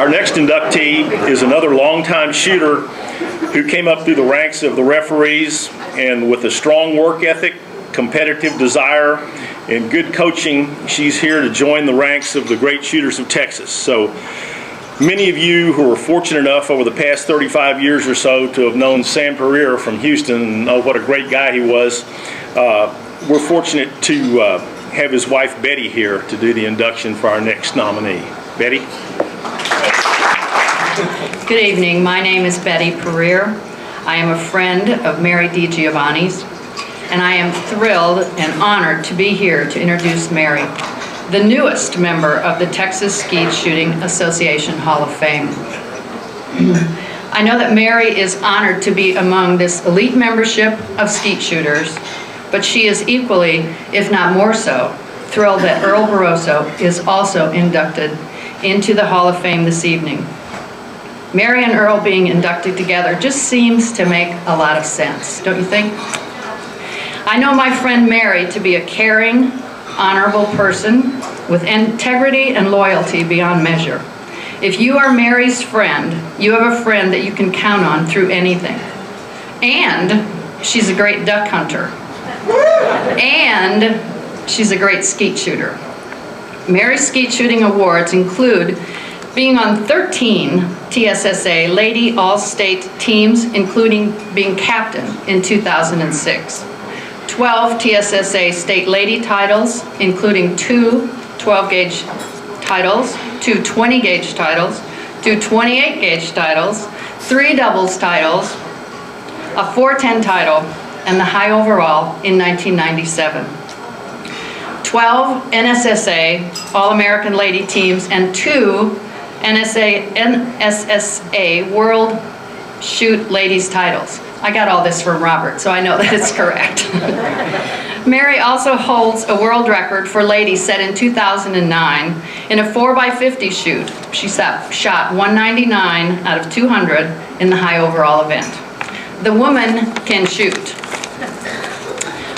Our next inductee is another longtime shooter who came up through the ranks of the referees, and with a strong work ethic, competitive desire, and good coaching, she's here to join the ranks of the great shooters of Texas. So many of you who are fortunate enough over the past 35 years or so to have known Sam Pereira from Houston and know what a great guy he was, we're fortunate to have his wife Betty here to do the induction for our next nominee. Betty? Good evening. My name is Betty Pereira. I am a friend of Mary DiGiovanni's, and I am thrilled and honored to be here to introduce Mary, the newest member of the Texas Skeet Shooting Association Hall of Fame. I know that Mary is honored to be among this elite membership of skeet shooters, but she is equally, if not more so, thrilled that Earl Barroso is also inducted into the Hall of Fame this evening. Mary and Earl being inducted together just seems to make a lot of sense, don't you think? I know my friend Mary to be a caring, honorable person with integrity and loyalty beyond measure. If you are Mary's friend, you have a friend that you can count on through anything. And she's a great duck hunter. And she's a great skeet shooter. Mary's skeet shooting awards include being on 13 TSSA Lady All-State teams, including being captain in 2006. 12 TSSA State Lady titles, including 2 12-gauge titles, 2 20-gauge titles, 2 28-gauge titles, 3 doubles titles, a 410 title, and the high overall in 1997. 12 NSSA All-American Lady teams and 2 NSSA World Shoot Ladies titles. I got all this from Robert, so I know that it's correct. Mary also holds a world record for ladies set in 2009 in a 4x50 shoot. She shot 199 out of 200 in the high overall event. The woman can shoot.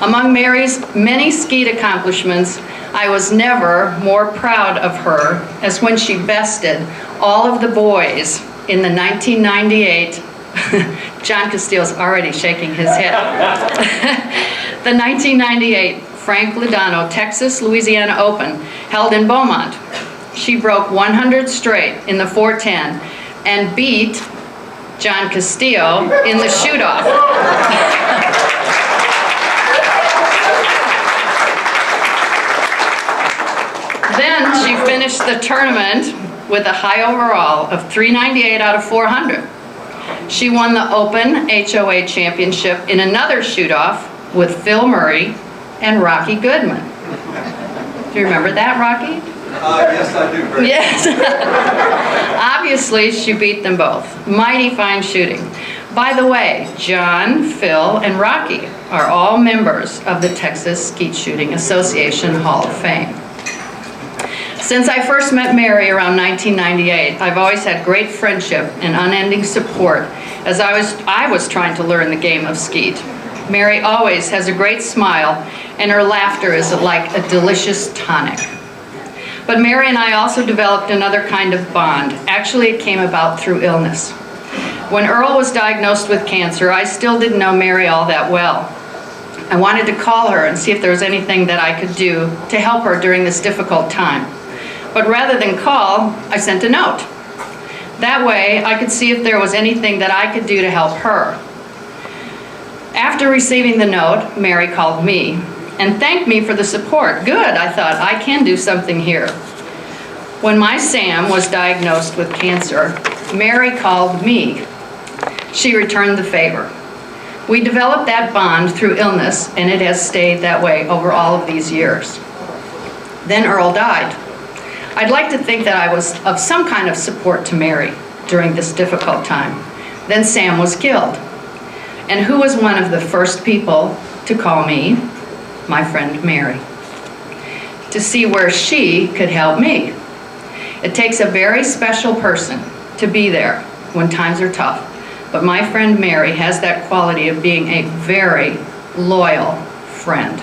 Among Mary's many skeet accomplishments, I was never more proud of her as when she bested all of the boys in the 1998, John Castillo's already shaking his head, the 1998 Frank Lodano Texas-Louisiana Open held in Beaumont. She broke 100 straight in the 410 and beat John Castillo in the shoot-off. Then she finished the tournament with a high overall of 398 out of 400. She won the Open HOA Championship in another shoot-off with Phil Murray and Rocky Goodman. Do you remember that, Rocky? Yes, I do. Great. Yes. Obviously, she beat them both. Mighty fine shooting. By the way, John, Phil, and Rocky are all members of the Texas Skeet Shooting Association Hall of Fame. Since I first met Mary around 1998, I've always had great friendship and unending support as I was trying to learn the game of skeet. Mary always has a great smile, and her laughter is like a delicious tonic. But Mary and I also developed another kind of bond. Actually, it came about through illness. When Earl was diagnosed with cancer, I still didn't know Mary all that well. I wanted to call her and see if there was anything that I could do to help her during this difficult time. But rather than call, I sent a note. That way, I could see if there was anything that I could do to help her. After receiving the note, Mary called me and thanked me for the support. Good, I thought, I can do something here. When my Sam was diagnosed with cancer, Mary called me. She returned the favor. We developed that bond through illness, and it has stayed that way over all of these years. Then Earl died. I'd like to think that I was of some kind of support to Mary during this difficult time. Then Sam was killed. And who was one of the first people to call me? My friend Mary, to see where she could help me. It takes a very special person to be there when times are tough, but my friend Mary has that quality of being a very loyal friend.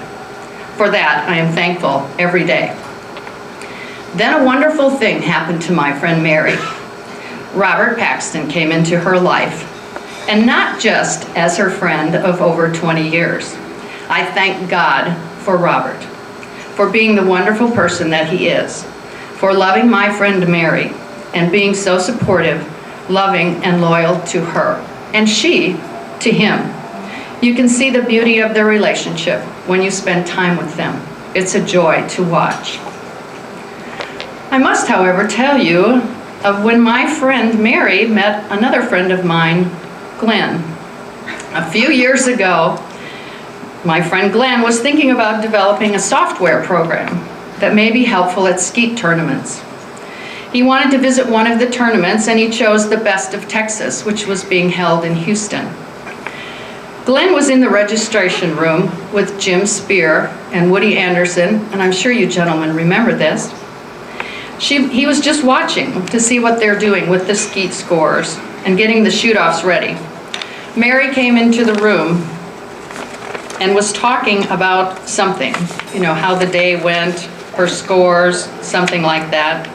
For that, I am thankful every day. Then a wonderful thing happened to my friend Mary. Robert Paxton came into her life, and not just as her friend of over 20 years. I thank God for Robert, for being the wonderful person that he is, for loving my friend Mary, and being so supportive, loving, and loyal to her, and she to him. You can see the beauty of their relationship when you spend time with them. It's a joy to watch. I must, however, tell you of when my friend Mary met another friend of mine, Glenn. A few years ago, my friend Glenn was thinking about developing a software program that may be helpful at skeet tournaments. He wanted to visit one of the tournaments, and he chose the Best of Texas, which was being held in Houston. Glenn was in the registration room with Jim Spear and Woody Anderson, and I'm sure you gentlemen remember this. He was just watching to see what they're doing with the skeet scores and getting the shoot-offs ready. Mary came into the room and was talking about something, you know, how the day went, her scores, something like that.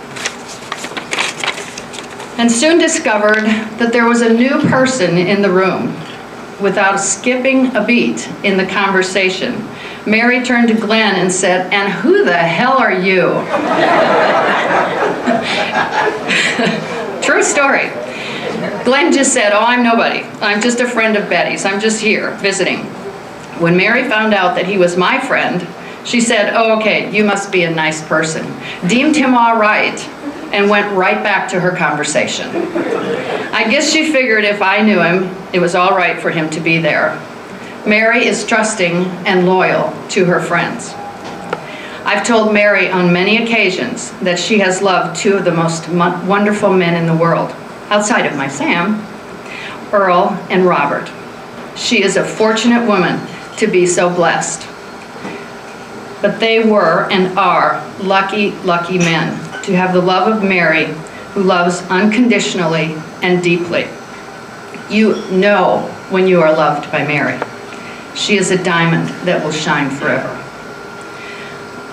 And soon discovered that there was a new person in the room. Without skipping a beat in the conversation, Mary turned to Glenn and said, "And who the hell are you?" True story. Glenn just said, "Oh, I'm nobody. I'm just a friend of Betty's. I'm just here visiting." When Mary found out that he was my friend, she said, "Oh, okay, you must be a nice person," deemed him all right, and went right back to her conversation. I guess she figured if I knew him, it was all right for him to be there. Mary is trusting and loyal to her friends. I've told Mary on many occasions that she has loved two of the most wonderful men in the world, outside of my Sam, Earl and Robert. She is a fortunate woman to be so blessed. But they were and are lucky, lucky men to have the love of Mary, who loves unconditionally and deeply. You know when you are loved by Mary. She is a diamond that will shine forever.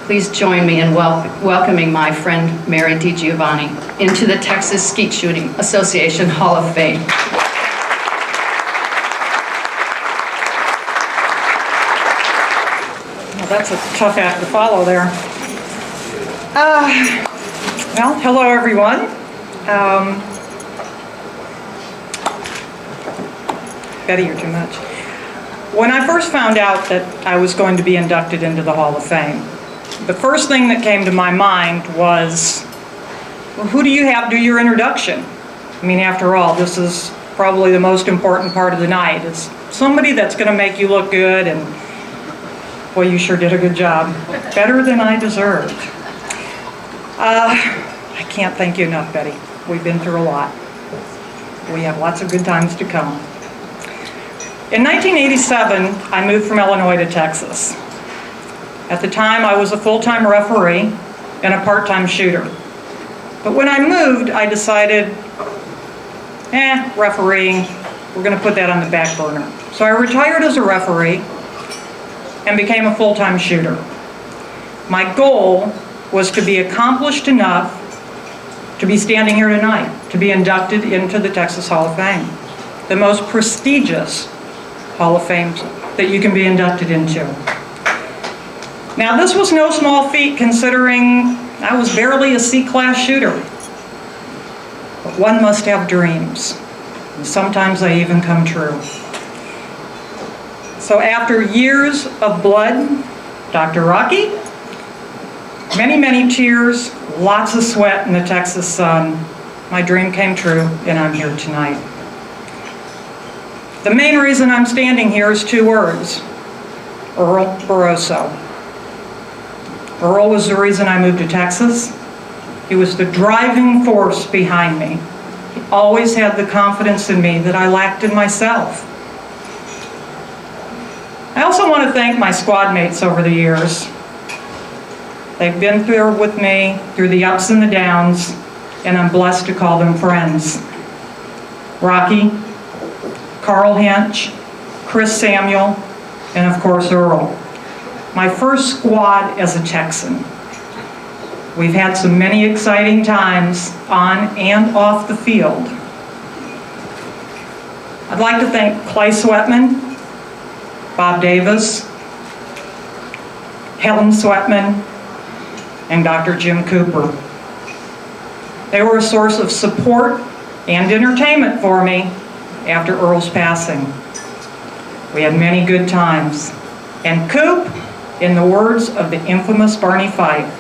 Please join me in welcoming my friend Mary DiGiovanni into the Texas Skeet Shooting Association Hall of Fame. Well, that's a tough act to follow there. Well, hello everyone. Betty, you're too much. When I first found out that I was going to be inducted into the Hall of Fame, the first thing that came to my mind was, well, who do you have do your introduction? I mean, after all, this is probably the most important part of the night. It's somebody that's going to make you look good, and boy, you sure did a good job. Better than I deserved. I can't thank you enough, Betty. We've been through a lot. We have lots of good times to come. In 1987, I moved from Illinois to Texas. At the time, I was a full-time referee and a part-time shooter. But when I moved, I decided, refereeing, we're going to put that on the back burner. So I retired as a referee and became a full-time shooter. My goal was to be accomplished enough to be standing here tonight, to be inducted into the Texas Hall of Fame, the most prestigious Hall of Fame that you can be inducted into. Now, this was no small feat considering I was barely a C-class shooter. But one must have dreams, and sometimes they even come true. So after years of blood, Dr. Rocky, many, many tears, lots of sweat in the Texas sun, my dream came true, and I'm here tonight. The main reason I'm standing here is two words: Earl Barroso. Earl was the reason I moved to Texas. He was the driving force behind me. He always had the confidence in me that I lacked in myself. I also want to thank my squad mates over the years. They've been there with me through the ups and the downs, and I'm blessed to call them friends. Rocky, Carl Hench, Chris Samuel, and of course Earl. My first squad as a Texan. We've had so many exciting times on and off the field. I'd like to thank Clay Sweatman, Bob Davis, Helen Sweatman, and Dr. Jim Cooper. They were a source of support and entertainment for me after Earl's passing. We had many good times. And Coop, in the words of the infamous Barney Fife,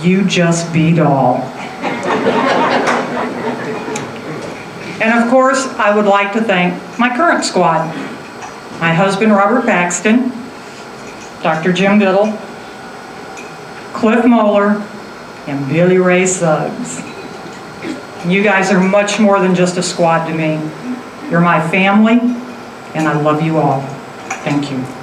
you just beat all. And of course, I would like to thank my current squad. My husband, Robert Paxton, Dr. Jim Biddle, Cliff Moeller, and Billy Ray Suggs. You guys are much more than just a squad to me. You're my family, and I love you all. Thank you.